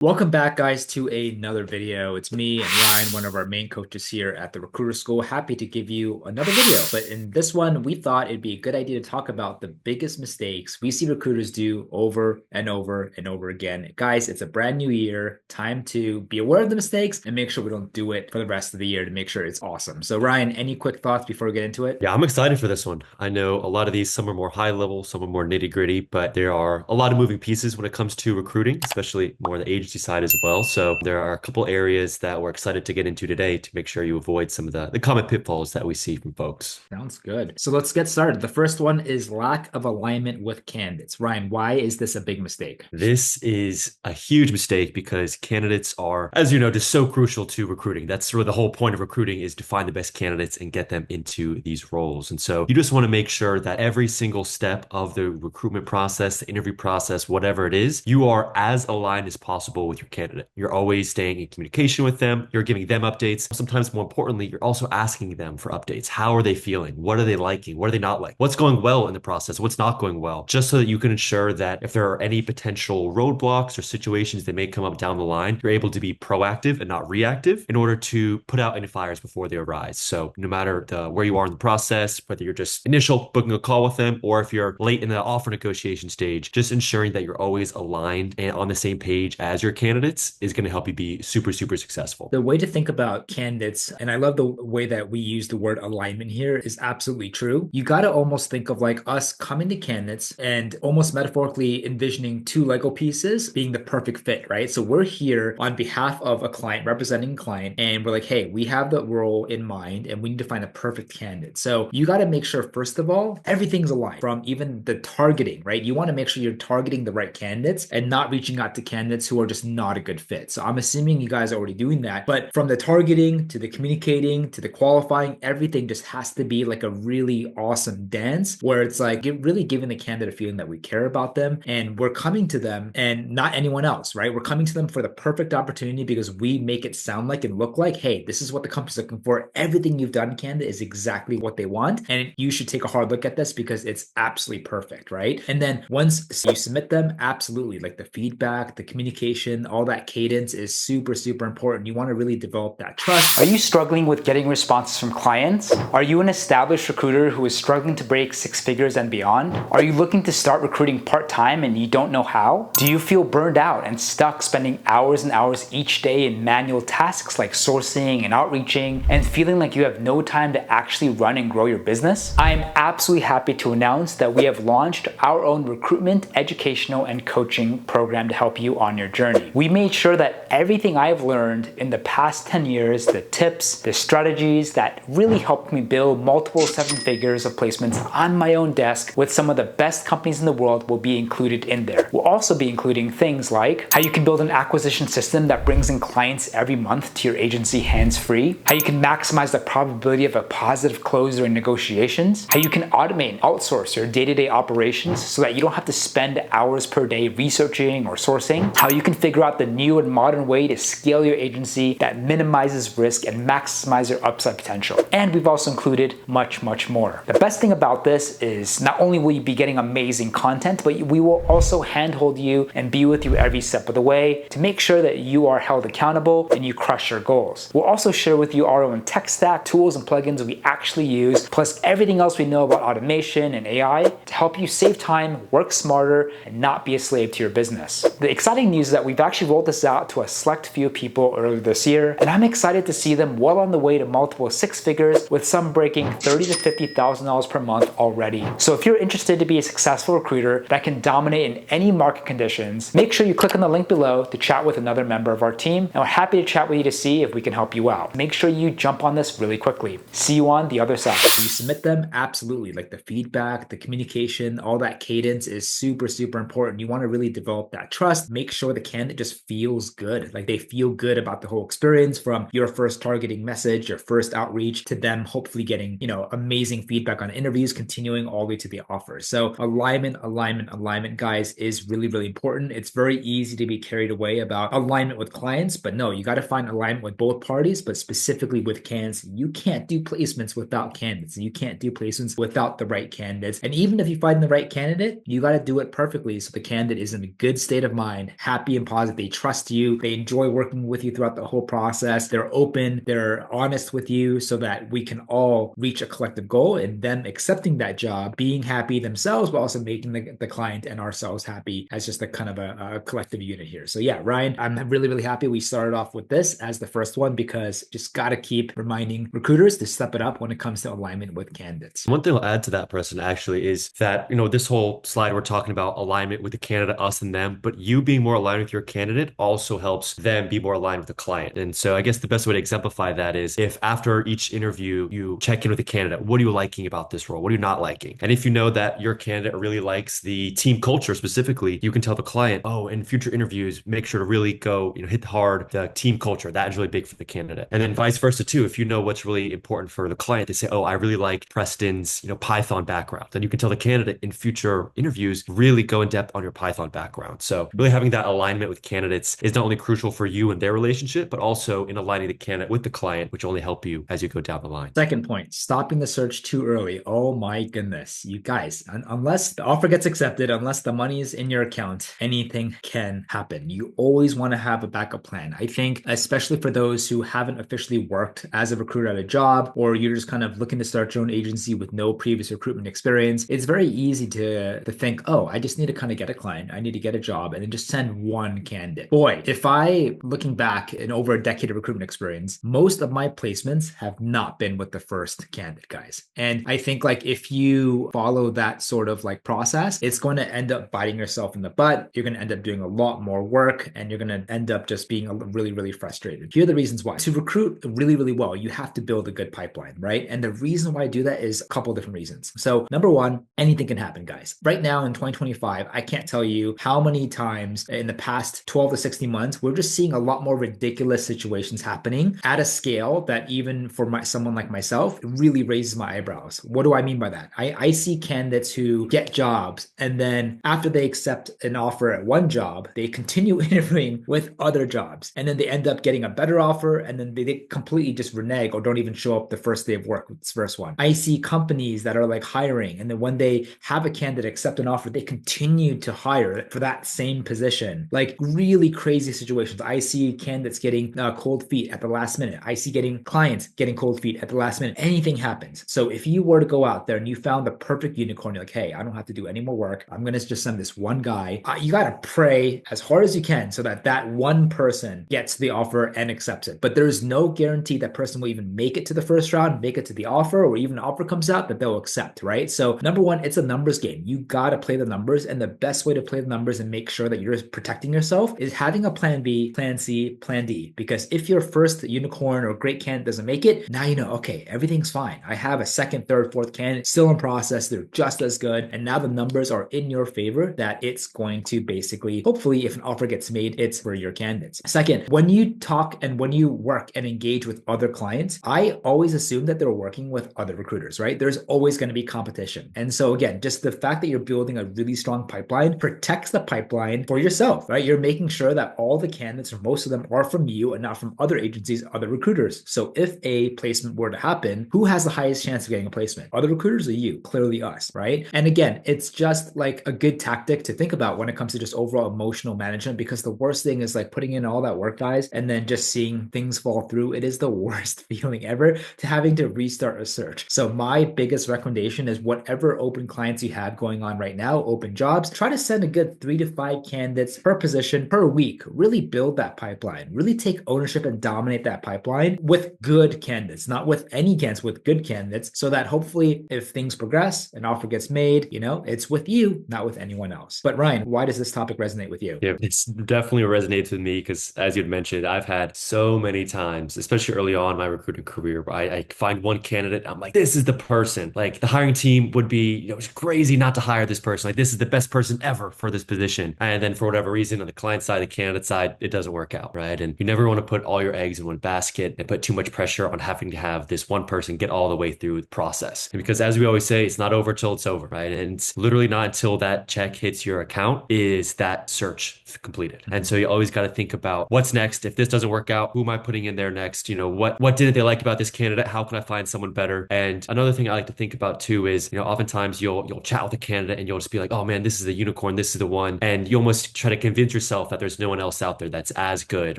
Welcome back, guys, to another video. It's me and Ryan, one of our main coaches here at the Recruiter School. Happy to give you another video. But in this one, we thought it'd be a good idea to talk about the biggest mistakes we see recruiters do over and over and over again. Guys, it's a brand new year. Time to be aware of the mistakes and make sure we don't do it for the rest of the year to make sure it's awesome. So, Ryan, any quick thoughts before we get into it? Yeah, I'm excited for this one. I know a lot of these, some are more high level, some are more nitty gritty, but there are a lot of moving pieces when it comes to recruiting, especially more on the agency side as well. So there are a couple areas that we're excited to get into today to make sure you avoid some of the common pitfalls that we see from folks. Sounds good. So let's get started. The first one is lack of alignment with candidates. Ryan, why is this a big mistake? This is a huge mistake because candidates are, as you know, just so crucial to recruiting. That's sort of the whole point of recruiting is to find the best candidates and get them into these roles. And so you just want to make sure that every single step of the recruitment process, the interview process, whatever it is, you are as aligned as possible with your candidate. You're always staying in communication with them. You're giving them updates. Sometimes more importantly, you're also asking them for updates. How are they feeling? What are they liking? What are they not like? What's going well in the process? What's not going well? Just so that you can ensure that if there are any potential roadblocks or situations that may come up down the line, you're able to be proactive and not reactive in order to put out any fires before they arise. So no matter where you are in the process, whether you're just initial booking a call with them or if you're late in the offer negotiation stage, just ensuring that you're always aligned and on the same page as your candidates is going to help you be super, super successful. The way to think about candidates, and I love the way that we use the word alignment here, is absolutely true. You got to almost think of like us coming to candidates and almost metaphorically envisioning two Lego pieces being the perfect fit, right? So we're here on behalf of a client, representing a client, and we're like, hey, we have the role in mind and we need to find a perfect candidate. So you got to make sure, first of all, everything's aligned from even the targeting, right? You want to make sure you're targeting the right candidates and not reaching out to candidates who are just not a good fit. So I'm assuming you guys are already doing that. But from the targeting to the communicating to the qualifying, everything just has to be like a really awesome dance where it's like really giving the candidate a feeling that we care about them and we're coming to them and not anyone else, right? We're coming to them for the perfect opportunity because we make it sound like and look like, hey, this is what the company's looking for. Everything you've done, candidate, is exactly what they want. And you should take a hard look at this because it's absolutely perfect, right? And then once you submit them, absolutely, like the feedback, the communication, all that cadence is super, super important. You want to really develop that trust. Are you struggling with getting responses from clients? Are you an established recruiter who is struggling to break six figures and beyond? Are you looking to start recruiting part-time and you don't know how? Do you feel burned out and stuck spending hours and hours each day in manual tasks like sourcing and outreaching and feeling like you have no time to actually run and grow your business? I am absolutely happy to announce that we have launched our own recruitment, educational, and coaching program to help you on your journey. We made sure that everything I've learned in the past 10 years, the tips, the strategies that really helped me build multiple seven figures of placements on my own desk with some of the best companies in the world will be included in there. We'll also be including things like how you can build an acquisition system that brings in clients every month to your agency hands-free, how you can maximize the probability of a positive close during negotiations, how you can automate and outsource your day-to-day operations so that you don't have to spend hours per day researching or sourcing, how you can figure out the new and modern way to scale your agency that minimizes risk and maximize your upside potential. And we've also included much, much more. The best thing about this is not only will you be getting amazing content, but we will also handhold you and be with you every step of the way to make sure that you are held accountable and you crush your goals. We'll also share with you our own tech stack, tools, and plugins we actually use, plus everything else we know about automation and AI to help you save time, work smarter, and not be a slave to your business. The exciting news is that we've actually rolled this out to a select few people earlier this year, and I'm excited to see them well on the way to multiple six figures, with some breaking $30,000 to $50,000 per month already. So if you're interested to be a successful recruiter that can dominate in any market conditions, make sure you click on the link below to chat with another member of our team, and we're happy to chat with you to see if we can help you out. Make sure you jump on this really quickly. See you on the other side. You submit them, absolutely, like the feedback, the communication, all that cadence is super, super important. You want to really develop that trust. Make sure the candidate just feels good. Like they feel good about the whole experience from your first targeting message, your first outreach to them hopefully getting, amazing feedback on interviews, continuing all the way to the offer. So alignment, guys, is really, really important. It's very easy to be carried away about alignment with clients, but no, you got to find alignment with both parties, but specifically with candidates. You can't do placements without candidates. You can't do placements without the right candidates. And even if you find the right candidate, you got to do it perfectly so the candidate is in a good state of mind, happy and composite. They trust you. They enjoy working with you throughout the whole process. They're open. They're honest with you so that we can all reach a collective goal and them accepting that job, being happy themselves, but also making the client and ourselves happy as just a kind of a collective unit here. So yeah, Ryan, I'm really, really happy we started off with this as the first one because just got to keep reminding recruiters to step it up when it comes to alignment with candidates. One thing I'll add to that, person, actually, is that, this whole slide we're talking about alignment with the candidate, us and them, but you being more aligned with your candidate also helps them be more aligned with the client. And so I guess the best way to exemplify that is if after each interview, you check in with the candidate, what are you liking about this role? What are you not liking? And if you know that your candidate really likes the team culture specifically, you can tell the client, oh, in future interviews, make sure to really go, hit hard the team culture. That is really big for the candidate. And then vice versa too. If you know what's really important for the client, they say, oh, I really like Preston's, Python background. Then you can tell the candidate in future interviews, really go in depth on your Python background. So really having that alignment with candidates is not only crucial for you and their relationship, but also in aligning the candidate with the client, which will only help you as you go down the line. Second point, stopping the search too early. Oh my goodness. You guys, unless the offer gets accepted, unless the money is in your account, anything can happen. You always want to have a backup plan. I think, especially for those who haven't officially worked as a recruiter at a job, or you're just kind of looking to start your own agency with no previous recruitment experience, it's very easy to think, oh, I just need to kind of get a client. I need to get a job and then just send one candidate. Boy, if I, looking back in over a decade of recruitment experience, most of my placements have not been with the first candidate, guys. And I think like if you follow that sort of like process, it's going to end up biting yourself in the butt. You're going to end up doing a lot more work and you're going to end up just being really, really frustrated. Here are the reasons why. To recruit really, really well, you have to build a good pipeline, right? And the reason why I do that is a couple of different reasons. So number one, anything can happen, guys. Right now in 2025, I can't tell you how many times in the past 12 to 60 months, we're just seeing a lot more ridiculous situations happening at a scale that even for someone like myself, it really raises my eyebrows. What do I mean by that? I see candidates who get jobs and then after they accept an offer at one job, they continue interviewing with other jobs. And then they end up getting a better offer and then they completely just renege or don't even show up the first day of work with this first one. I see companies that are like hiring and then when they have a candidate accept an offer, they continue to hire for that same position. Like really crazy situations. I see candidates getting cold feet at the last minute. I see clients getting cold feet at the last minute. Anything happens. So if you were to go out there and you found the perfect unicorn, you're like, hey, I don't have to do any more work. I'm going to just send this one guy. You got to pray as hard as you can so that that one person gets the offer and accepts it. But there's no guarantee that person will even make it to the first round, make it to the offer, or even an offer comes out that they'll accept, right? So number one, it's a numbers game. You got to play the numbers. And the best way to play the numbers and make sure that you're protecting yourself is having a plan B, plan C, plan D. Because if your first unicorn or great candidate doesn't make it, now you know, okay, everything's fine. I have a second, third, fourth candidate still in process. They're just as good. And now the numbers are in your favor that it's going to basically, hopefully, if an offer gets made, it's for your candidates. Second, when you talk and when you work and engage with other clients, I always assume that they're working with other recruiters, right? There's always going to be competition. And so again, just the fact that you're building a really strong pipeline protects the pipeline for yourself, right? You're making sure that all the candidates or most of them are from you and not from other agencies, other recruiters. So if a placement were to happen, who has the highest chance of getting a placement? Other recruiters or you? Clearly us, right? And again, it's just like a good tactic to think about when it comes to just overall emotional management, because the worst thing is like putting in all that work, guys, and then just seeing things fall through. It is the worst feeling ever to having to restart a search. So my biggest recommendation is whatever open clients you have going on right now, open jobs, try to send a good 3 to 5 candidates per position per week. Really build that pipeline, really take ownership and dominate that pipeline with good candidates, not with any candidates, with good candidates, so that hopefully if things progress, an offer gets made, it's with you, not with anyone else. But Ryan, why does this topic resonate with you? Yeah, it's definitely resonates with me because, as you'd mentioned, I've had so many times, especially early on in my recruiting career, where I find one candidate, I'm like, this is the person. Like the hiring team would be, it's crazy not to hire this person. Like this is the best person ever for this position. And then for whatever reason, on the client side, the candidate side, it doesn't work out, right? And you never want to put all your eggs in one basket and put too much pressure on having to have this one person get all the way through the process. And because as we always say, it's not over till it's over, right? And it's literally not until that check hits your account is that search completed. And so you always got to think about what's next. If this doesn't work out, who am I putting in there next? What didn't they like about this candidate? How can I find someone better? And another thing I like to think about too is, oftentimes you'll chat with a candidate and you'll just be like, oh man, this is the unicorn, this is the one. And you almost try to convince yourself that there's no one else out there that's as good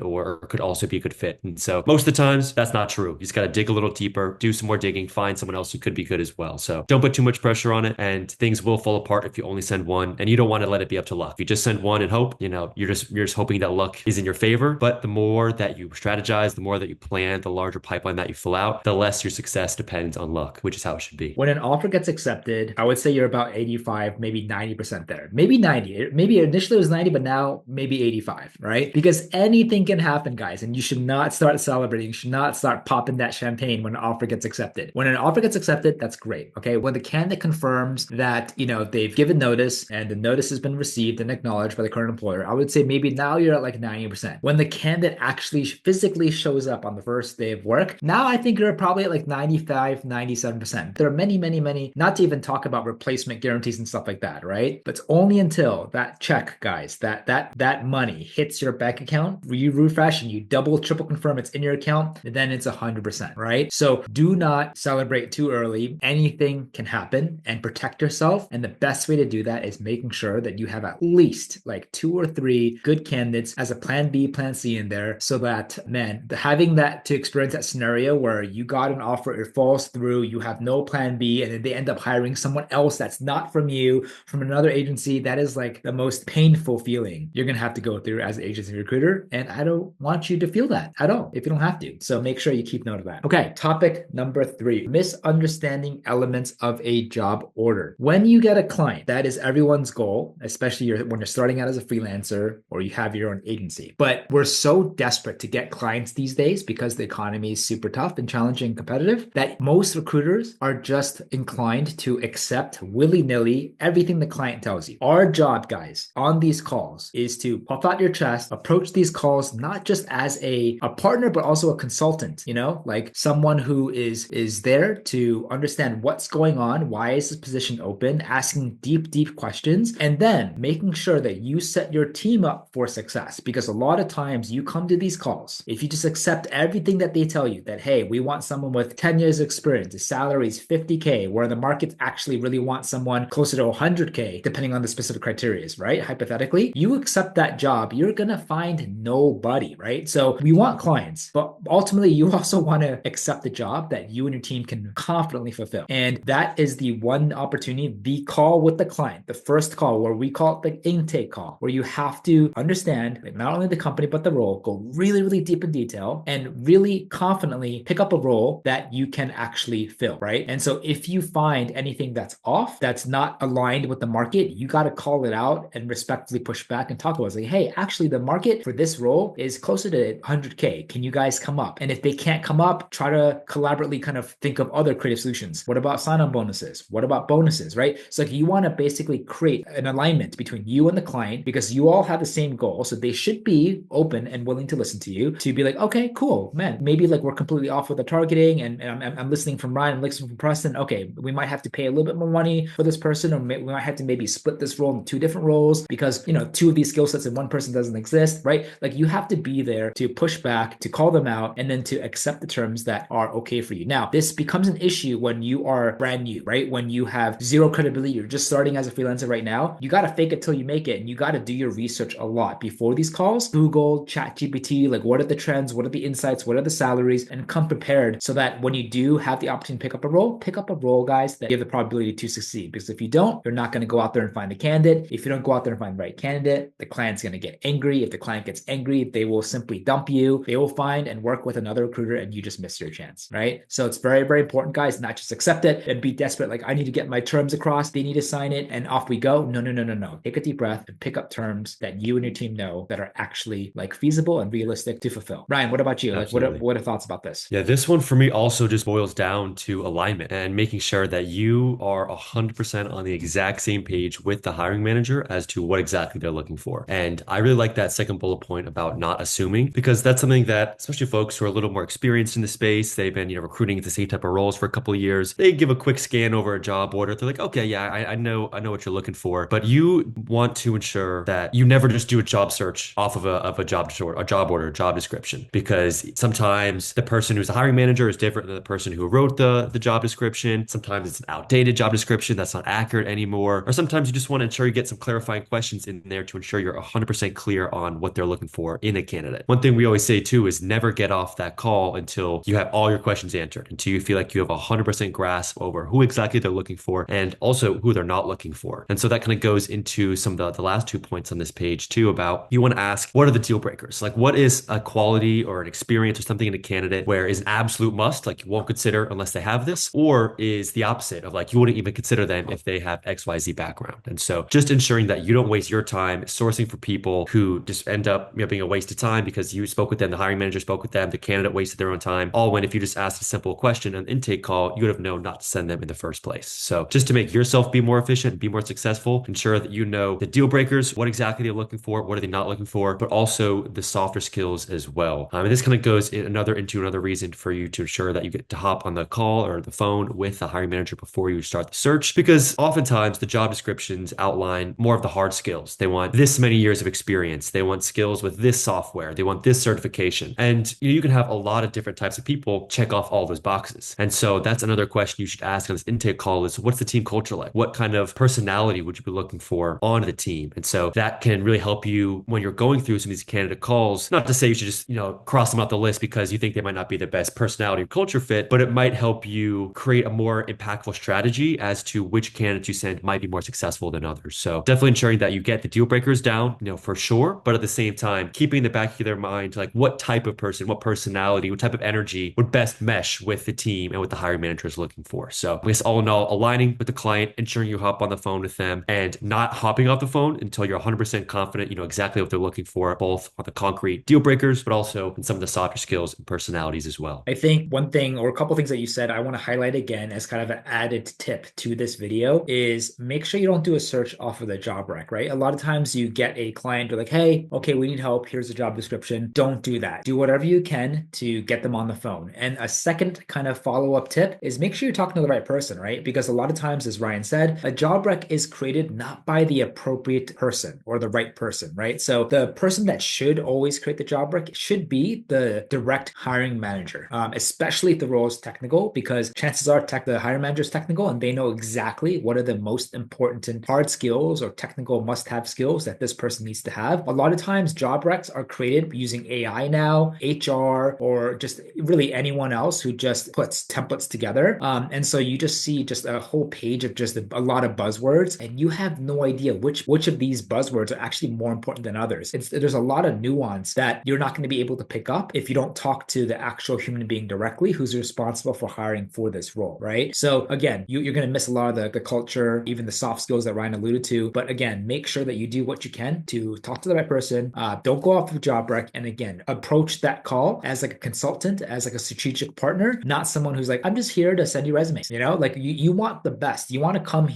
or could also be a good fit. And so most of the times that's not true. You just got to dig a little deeper, do some more digging, find someone else who could be good as well. So don't put too much pressure on it, and things will fall apart if you only send one, and you don't want to let it be up to luck. If you just send one and hope, you're just hoping that luck is in your favor. But the more that you strategize, the more that you plan, the larger pipeline that you fill out, the less your success depends on luck, which is how it should be. When an offer gets accepted, I would say you're about 85, maybe 90% there. Maybe 90. Maybe initially it was 90, but now maybe 85, right? Because anything can happen, guys, and you should not start celebrating. You should not start popping that champagne when an offer gets accepted. When an offer gets accepted, that's great. Okay. When the candidate confirms that, they've given notice and the notice has been received and acknowledged by the current employer, I would say maybe now you're at like 90%. When the candidate actually physically shows up on the first day of work, now I think you're probably at like 95, 97%. There are many, many, many, not to even talk about replacement guarantees and stuff like that, right? But it's only until that check, guys, that money hits your bank account, you refresh and you double, triple confirm it's in your account, then it's 100%, right? So do not celebrate too early. Anything can happen, and protect yourself. And the best way to do that is making sure that you have at least like 2 or 3 good candidates as a plan B, plan C in there, so that, man, having that to experience that scenario where you got an offer, it falls through, you have no plan B, and then they end up hiring someone else that's not from you, from another agency, that is like the most painful feeling you're going to have to go through as an agency recruiter. And I don't want you to feel that at all if you don't have to. So make sure you keep note of that. Okay, topic number 3, misunderstanding elements of a job order. When you get a client, that is everyone's goal, especially when you're starting out as a freelancer or you have your own agency. But we're so desperate to get clients these days because the economy is super tough and challenging and competitive that most recruiters are just inclined to accept willy-nilly everything the client tells you. Our job, guys, on these calls is to puff out your chest, approach these calls not just as a partner, but also a consultant, like someone who is there to understand what's going on, why is this position open, asking deep questions, and then making sure that you set your team up for success. Because a lot of times you come to these calls, if you just accept everything that they tell you, that, hey, we want someone with 10 years of experience, the salary is 50K, where the market actually really wants someone closer to 100K, depending on the specific criteria, right? Hypothetically, you accept that job, you're going to find nobody, right? So we want clients, but ultimately you also want to accept the job that you and your team can confidently fulfill. And that is the one opportunity, the call with the client, the first call, where we call it the intake call, where you have to understand that not only the company, but the role, go really, really deep in detail and really confidently pick up a role that you can actually fill, right? And so if you find anything that's off, that's not aligned with the market, you got to call it out and respectfully push back and talk about it. Like, hey, actually the market for this role is closer to 100K. Can you guys come up? And if they can't come up, try to collaboratively kind of think of other creative solutions. What about sign-on bonuses? What about bonuses, right? So you want to basically create an alignment between you and the client, because you all have the same goal. So they should be open and willing to listen to you, to be like, okay, cool, man, maybe like we're completely off with the targeting, and I'm listening from Ryan, I'm listening from Preston. Okay, we might have to pay a little bit more money for this person, or we might have to maybe split this role into 2 different roles because, 2 of these skill sets in one person doesn't exist, right? Like you have to be there to push back, to call them out, and then to accept the terms that are okay for you. Now, this becomes an issue when you are brand new, right? When you have zero credibility, you're just starting as a freelancer right now, you got to fake it till you make it. And you got to do your research a lot before these calls. Google, ChatGPT, like what are the trends? What are the insights? What are the salaries? And come prepared so that when you do have the opportunity to pick up a role, guys, that you have the probability to succeed. Because if you don't, you're not going to go out there and find a candidate. If you don't go out there and find the right candidate, the client's going to get angry. If the client gets angry, they will simply dump you. They will find and work with another recruiter, and you just miss your chance, right? So it's very, very important, guys, not just accept it and be desperate. Like, I need to get my terms across. They need to sign it and off we go. No. Take a deep breath and pick up terms that you and your team know that are actually like feasible and realistic to fulfill. Ryan, what about you? Absolutely. Like, what are thoughts about this? Yeah, this one for me also just boils down to alignment and making sure that you are 100% on the exact same page with the hiring manager as to what exactly they're looking for. And I really like that second bullet point about not assuming, because that's something that, especially folks who are a little more experienced in the space, they've been, recruiting the same type of roles for a couple of years. They give a quick scan over a job order. They're like, okay, yeah, I know what you're looking for. But you want to ensure that you never just do a job search off of a job order, job description, because sometimes the person who's the hiring manager is different than the person who wrote the job description. Sometimes it's an outdated job description that's not accurate anymore. Or sometimes you just want to ensure you get some clarifying questions in there to ensure you're you're 100% clear on what they're looking for in a candidate. One thing we always say too is never get off that call until you have all your questions answered, until you feel like you have a 100% grasp over who exactly they're looking for and also who they're not looking for. And so that kind of goes into some of the last 2 points on this page too about you want to ask, what are the deal breakers? Like what is a quality or an experience or something in a candidate where is an absolute must, like you won't consider unless they have this, or is the opposite of like you wouldn't even consider them if they have XYZ background. And so just ensuring that you don't waste your time sourcing for people who just end up being a waste of time because you spoke with them, the hiring manager spoke with them, the candidate wasted their own time, all when if you just asked a simple question on an intake call, you would have known not to send them in the first place. So just to make yourself be more efficient, be more successful, ensure that you know the deal breakers, what exactly they're looking for, what are they not looking for, but also the softer skills as well. And this kind of goes into another reason for you to ensure that you get to hop on the call or the phone with the hiring manager before you start the search, because oftentimes the job descriptions outline more of the hard skills. They want this many years of experience. They want skills with this software. They want this certification. And you can have a lot of different types of people check off all those boxes. And so that's another question you should ask on this intake call is what's the team culture like? What kind of personality would you be looking for on the team? And so that can really help you when you're going through some of these candidate calls, not to say you should just, cross them out the list because you think they might not be the best personality or culture fit, but it might help you create a more impactful strategy as to which candidates you send might be more successful than others. So definitely ensuring that you get the deal breakers down, for sure, but at the same time, keeping in the back of their mind, like what type of person, what personality, what type of energy would best mesh with the team and what the hiring manager is looking for. So I guess all in all, aligning with the client, ensuring you hop on the phone with them and not hopping off the phone until you're 100% confident, you know exactly what they're looking for, both on the concrete deal breakers, but also in some of the softer skills and personalities as well. I think one thing or a couple things that you said I want to highlight again as kind of an added tip to this video is make sure you don't do a search off of the job rec, right? A lot of times you get a client who's like, hey, okay, we need help. Here's the job description. Don't do that. Do whatever you can to get them on the phone. And a second kind of follow-up tip is make sure you're talking to the right person, right? Because a lot of times, as Ryan said, a job rec is created not by the appropriate person or the right person, right? So the person that should always create the job rec should be the direct hiring manager, especially if the role is technical, because chances are the hiring manager is technical and they know exactly what are the most important and hard skills or technical must-have skills that this person needs to have. A lot of times job recs are created using AI now, HR, or just really anyone else who just puts templates together. And so you just see just a whole page of just a lot of buzzwords, and you have no idea which of these buzzwords are actually more important than others. There's a lot of nuance that you're not going to be able to pick up if you don't talk to the actual human being directly who's responsible for hiring for this role, right? So again, you're going to miss a lot of the culture, even the soft skills that Ryan alluded to. But again, make sure that you do what you can to talk to the right person. Don't go off of job rec. And again, approach that call as like a consultant, as like a strategic partner, not someone who's like, I'm just here to send you resumes. Like you want the best. You want to come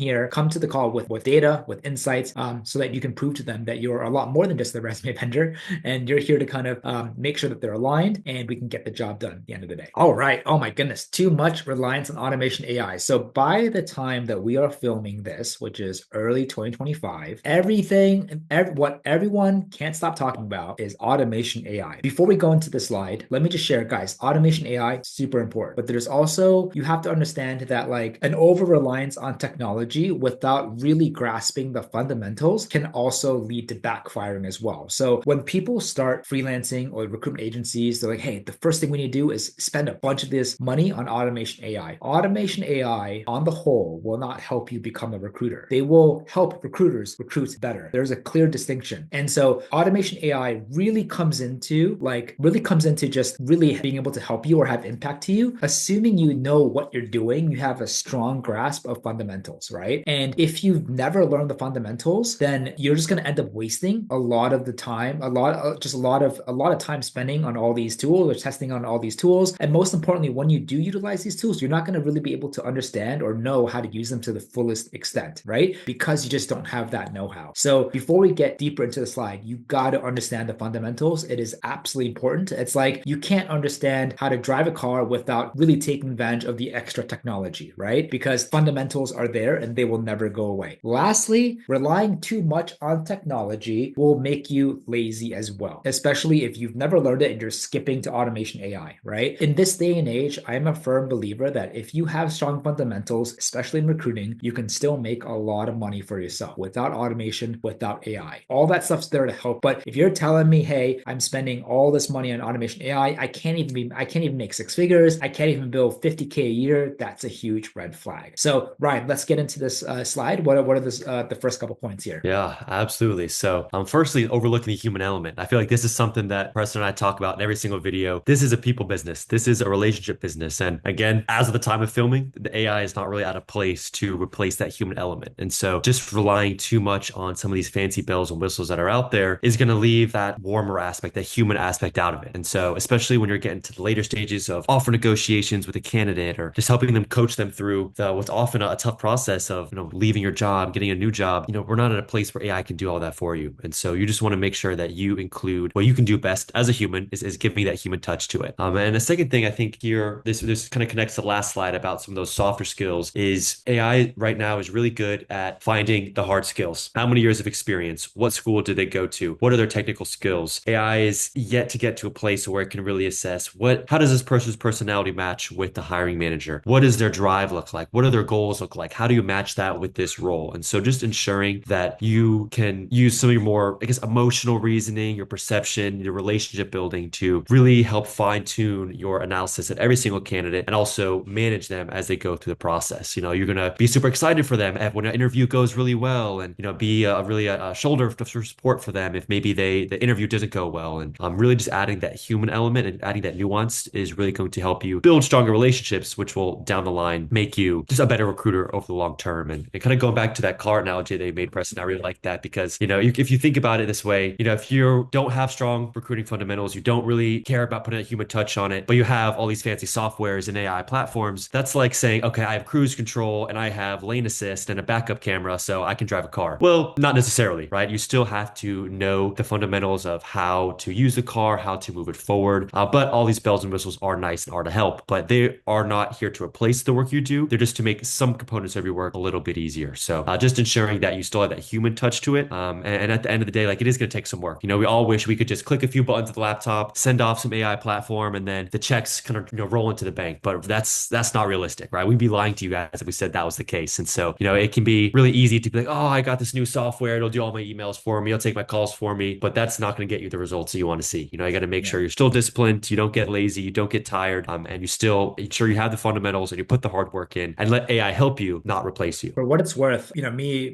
to the call with data, with insights, so that you can prove to them that you're a lot more than just the resume vendor. And you're here to kind of make sure that they're aligned and we can get the job done at the end of the day. All right. Oh my goodness. Too much reliance on automation AI. So by the time that we are filming this, which is early 2025, what everyone can't stop talking about is automation AI. Before we go into the slide, let me just share, guys, automation AI, super important. But there's also, you have to understand that like an over-reliance on technology without really grasping the fundamentals can also lead to backfiring as well. So when people start freelancing or recruitment agencies, they're like, hey, the first thing we need to do is spend a bunch of this money on automation AI. Automation AI on the whole will not help you become a recruiter. They will help recruiters recruit better. There's a clear distinction. And so automation AI really comes into just really being able to help you or have impact to you, assuming you know what you're doing, you have a strong grasp of fundamentals, right? And if you've never learned the fundamentals, then you're just going to end up wasting a lot of the time, a lot of time spending on all these tools or testing on all these tools. And most importantly, when you do utilize these tools, you're not going to really be able to understand or know how to use them to the fullest extent, right? Because you just don't have that know-how. So before we get deeper into the slide, you got to understand the fundamentals. It is absolutely important. It's like you can't understand how to drive a car without really taking advantage of the extra technology, right? Because fundamentals are there and they will never go away. Lastly, relying too much on technology will make you lazy as well, especially if you've never learned it and you're skipping to automation AI, right? In this day and age, I'm a firm believer that if you have strong fundamentals, especially in recruiting, you can still make a lot of money for yourself without automation, without AI. All that stuff's there to help. But if you're telling me, hey, I'm spending all this money on automation AI, I can't even make six figures. I can't even bill 50K a year. That's a huge red flag. So Ryan, let's get into this slide. What are the first couple points here? Yeah, absolutely. So, firstly, overlooking the human element. I feel like this is something that Preston and I talk about in every single video. This is a people business. This is a relationship business. And again, as of the time of filming, the AI is not really at a place to replace that human element. And so, just relying too much on some of these fancy bells and whistles that are out there is going to leave that warmer aspect, that human aspect out of it. And so, especially when you're getting to the later stages of offer negotiations with a candidate or just helping them coach them through what's often a tough process of, leaving your job, getting a new job, we're not at a place where AI can do all that for you. And so you just want to make sure that you include what you can do best as a human is giving that human touch to it. And the second thing I think here, this kind of connects to the last slide about some of those softer skills is AI right now is really good at finding the hard skills. How many years of experience? What school did they go to? What are their technical skills? AI is yet to get to a place where it can really assess how does this person's personality match with the hiring manager? What does their drive look like? What do their goals look like? How do you match that with this role? And so just ensuring that you can use some of your more, I guess, emotional reasoning, your perception, your relationship building to really help fine tune your analysis of every single candidate and also manage them as they go through the process. You're going to be super excited for them when an interview goes really well and, be a shoulder for support for them if maybe the interview doesn't go well. And really just adding that human element and adding that nuance is really going to help you build stronger relationships, which will down the line make you just a better recruiter over the long term. And kind of going back to that car analogy they made, Preston, I really like that because, if you think about it this way, if you don't have strong recruiting fundamentals, you don't really care about putting a human touch on it, but you have all these fancy softwares and AI platforms, that's like saying, okay, I have cruise control and I have lane assist and a backup camera, so I can drive a car. Well, not necessarily, right? You still have to know the fundamentals of how to use the car, how to move it forward. But all these bells and whistles are nice and are to help, but they are not here to replace the work you do. They're just to make some components of your work a little bit easier. So just ensuring that you still have that human touch to it. And at the end of the day, like it is going to take some work. We all wish we could just click a few buttons at the laptop, send off some AI platform, and then the checks kind of roll into the bank. But that's not realistic, right? We'd be lying to you guys if we said that was the case. And so, it can be really easy to be like, oh, I got this new software. It'll do all my emails for me. It'll take my calls for me. But that's not going to get you the results that you want to see. You got to make sure you're still disciplined. You don't get lazy. You don't get tired. And you still ensure you have the fundamentals and you put the hard work in and let AI help you, not replace you. For what it's worth,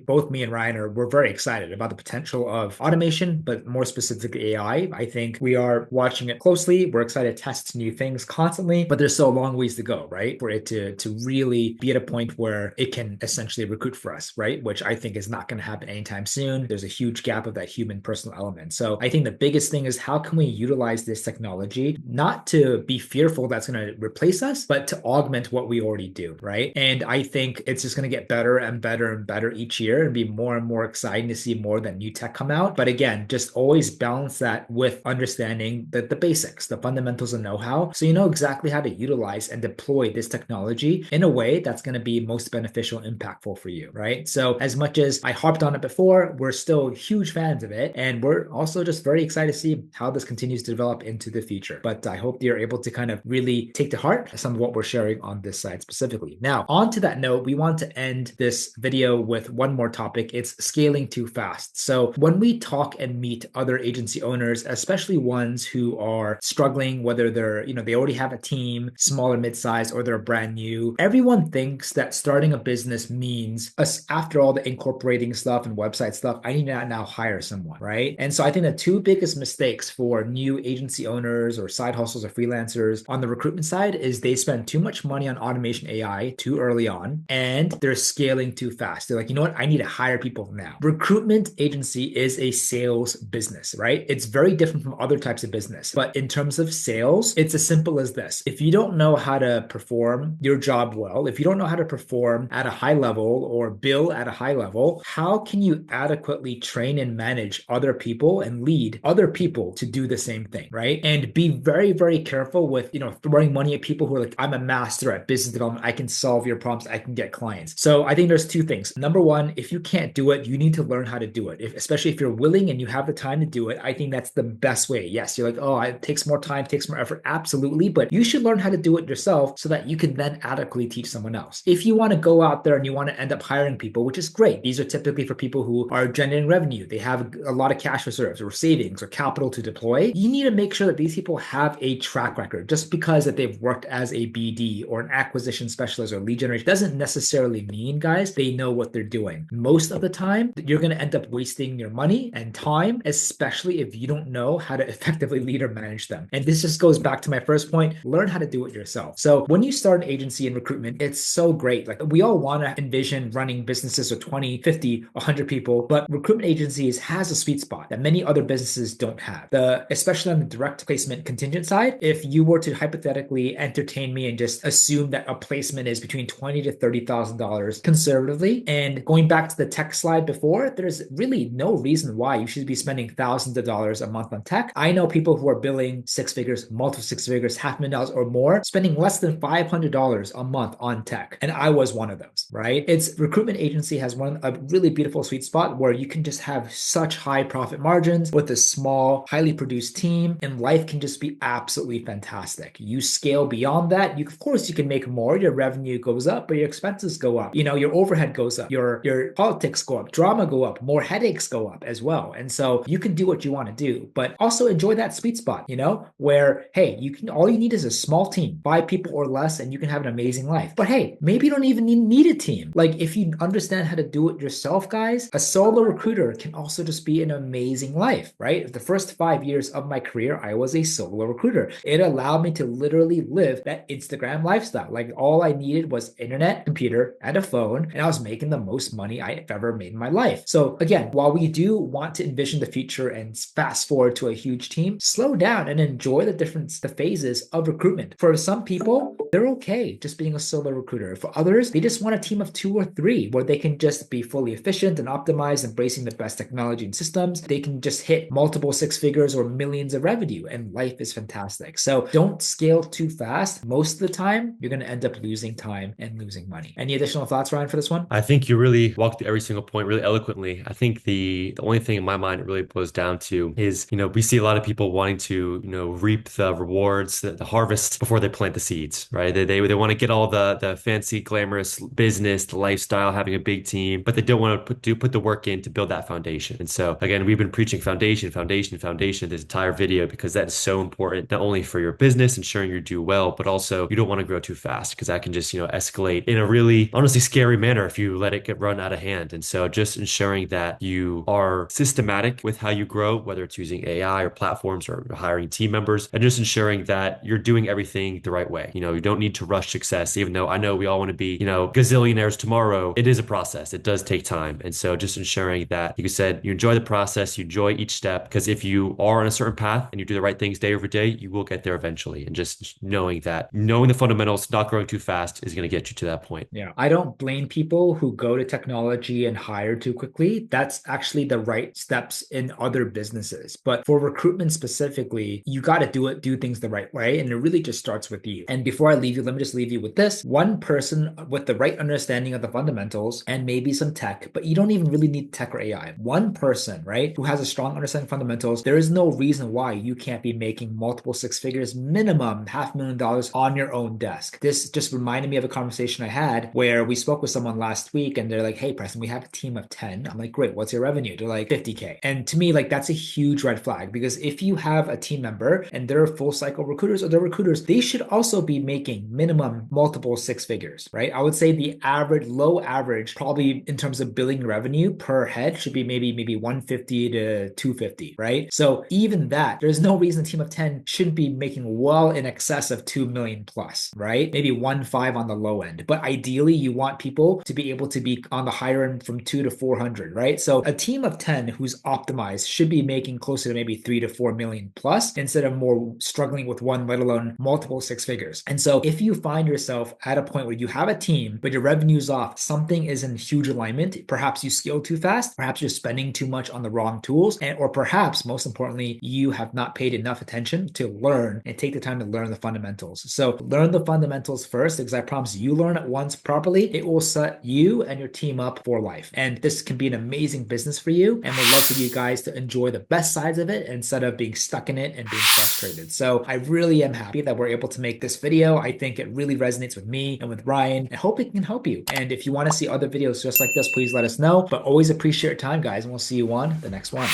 both me and Ryan we're very excited about the potential of automation, but more specifically AI. I think we are watching it closely. We're excited to test new things constantly, but there's still a long ways to go, right? For it to really be at a point where it can essentially recruit for us, right? Which I think is not going to happen anytime soon. There's a huge gap of that human personal element. So I think the biggest thing is how can we utilize this technology not to be fearful that's going to replace us, but to augment what we already do, right? And I think it's just going to get better and better and better each year and be more and more exciting to see more of that new tech come out. But again, just always balance that with understanding the basics, the fundamentals and know-how. So you know exactly how to utilize and deploy this technology in a way that's going to be most beneficial and impactful for you, right? So as much as I harped on it before, we're still huge fans of it. And we're also just very excited to see how this continues to develop into the future. But I hope you're able to kind of really take to heart some of what we're sharing on this side specifically. Now, on to that note, we want to end this video with one more topic. It's scaling too fast. So when we talk and meet other agency owners, especially ones who are struggling, whether they're, they already have a team, small or mid-size, or they're brand new, everyone thinks that starting a business means us, after all the incorporating stuff and website stuff, I need to now hire someone, right? And so I think the two biggest mistakes for new agency owners or side hustles or freelancers on the recruitment side is they spend too much money on automation AI too early on, and they're scaling too fast. They're like, you know what? I need to hire people now. Recruitment agency is a sales business, right? It's very different from other types of business. But in terms of sales, it's as simple as this. If you don't know how to perform your job well, if you don't know how to perform at a high level or bill at a high level, how can you adequately train and manage other people and lead other people to do the same thing, right? And be very, very careful with, throwing money at people who are like, I'm a master at business development. I can solve your problems. I can get clients. So I think there's two things. Number one, if you can't do it, you need to learn how to do it. Especially if you're willing and you have the time to do it, I think that's the best way. Yes, you're like, oh, it takes more time, takes more effort. Absolutely. But you should learn how to do it yourself so that you can then adequately teach someone else. If you want to go out there and you want to end up hiring people, which is great. These are typically for people who are genuinely generating revenue, they have a lot of cash reserves or savings or capital to deploy. You need to make sure that these people have a track record. Just because that they've worked as a BD or an acquisition specialist or lead generation doesn't necessarily mean, guys, they know what they're doing. Most of the time, you're going to end up wasting your money and time, especially if you don't know how to effectively lead or manage them. And this just goes back to my first point, learn how to do it yourself. So when you start an agency in recruitment, it's so great. Like we all want to envision running businesses with 20, 50, 100 people, but recruitment agencies has a sweet spot that many other businesses don't have. Especially on the direct placement contingent side, if you were to hypothetically entertain me and just assume that a placement is between $20,000 to $30,000 conservatively, and going back to the tech slide before, there's really no reason why you should be spending thousands of dollars a month on tech. I know people who are billing six figures, multiple six figures, $500,000 or more, spending less than $500 a month on tech. And I was one of those, right? It's recruitment agency has a really beautiful sweet spot where you can just have such high profit margins with a small, highly produced team, and life can just be absolutely fantastic. You scale beyond that, of course you can make more, your revenue goes up, but your expenses go up. Your overhead goes up, your politics go up, drama go up, more headaches go up as well. And so you can do what you want to do, but also enjoy that sweet spot, where, hey, all you need is a small team, 5 people or less, and you can have an amazing life. But hey, maybe you don't even need a team. Like if you understand how to do it yourself, guys, a solo recruiter can also just be an amazing life, right? The first 5 years of my career, I was a solo recruiter. It allowed me to literally live that Instagram lifestyle. Like all I needed was internet, computer, and a phone, and I was making the most money I've ever made in my life. So again, while we do want to envision the future and fast forward to a huge team, slow down and enjoy the phases of recruitment. For some people, they're okay just being a solo recruiter. For others, they just want a team of 2 or 3 where they can just be fully efficient and optimized, embracing the best technology and systems. They can just hit multiple 6 figures or millions of revenue, and life is fantastic. So don't scale too fast. Most of the time, you're going to end up losing time and losing money. Any additional thoughts, Ryan, for this one? I think you really walked through every single point really eloquently. I think the only thing in my mind it really boils down to is, we see a lot of people wanting to, reap the rewards, the harvest before they plant the seeds, right? They want to get all the fancy, glamorous business, the lifestyle, having a big team, but they don't want to put the work in to build that foundation. And so again, we've been preaching foundation this entire video because that is so important, not only for your business, ensuring you do well, but also you don't want to grow too fast because that can just, escalate in a really honestly scary manner if you let it get run out of hand. And so just ensuring that you are systematic with how you grow, whether it's using AI or platforms or hiring team members, and just ensuring that you're doing everything the right way. You don't need to rush success, even though I know we all want to be, gazillionaires tomorrow. It is a process. It does take time. And so just ensuring that, like you said, you enjoy the process, you enjoy each step, because if you are on a certain path and you do the right things day over day, you will get there eventually. And just knowing the fundamentals, not growing too fast is going to get you to that point. Yeah. I don't blame people who go to technology and hire too quickly. That's actually the right steps in other businesses. But for recruitment specifically, you got to do things the right way. And it really just starts with you. And before I leave you, let me just leave you with this. One person with the right understanding of the fundamentals and maybe some tech, but you don't even really need tech or AI. One person, right, who has a strong understanding of fundamentals, there is no reason why you can't be making multiple 6 figures, minimum $500,000 on your own desk. This just reminded me of a conversation I had where we spoke with someone last week and they're like, hey, Preston, we have a team of 10. I'm like, great, what's your revenue? They're like 50K. And to me, like that's a huge red flag because if you have a team member and they're full cycle recruiters or they're recruiters, they should also be making minimum multiple 6 figures, right? I would say the low average, probably in terms of billing revenue per head should be maybe 150 to 250, right? So even that, there's no reason a team of 10 shouldn't be making well in excess of 2 million plus, right? Maybe 1.5 on the low end. But ideally, you want people to be able to be on the higher end from 2 to 400, right? So a team of 10 who's optimized should be making closer to maybe 3 to 4 million plus instead of more struggling with one, let alone multiple 6 figures. And so if you find yourself at a point where you have a team, but your revenue's off, something is in huge alignment, perhaps you scale too fast, perhaps you're spending too much on the wrong tools, or perhaps most importantly, you have not paid enough attention to learn and take the time to learn the fundamentals. So learn the fundamentals first, because I promise you learn it once properly, it will set you and your team up for life. And this can be an amazing business for you. And we'd love for you guys to enjoy the best sides of it instead of being stuck in it and being frustrated. So I really am happy that we're able to make this video. I think it really resonates with me and with Ryan. I hope it can help you. And if you want to see other videos just like this, please let us know. But always appreciate appreciate your time, guys, and we'll see you on the next one.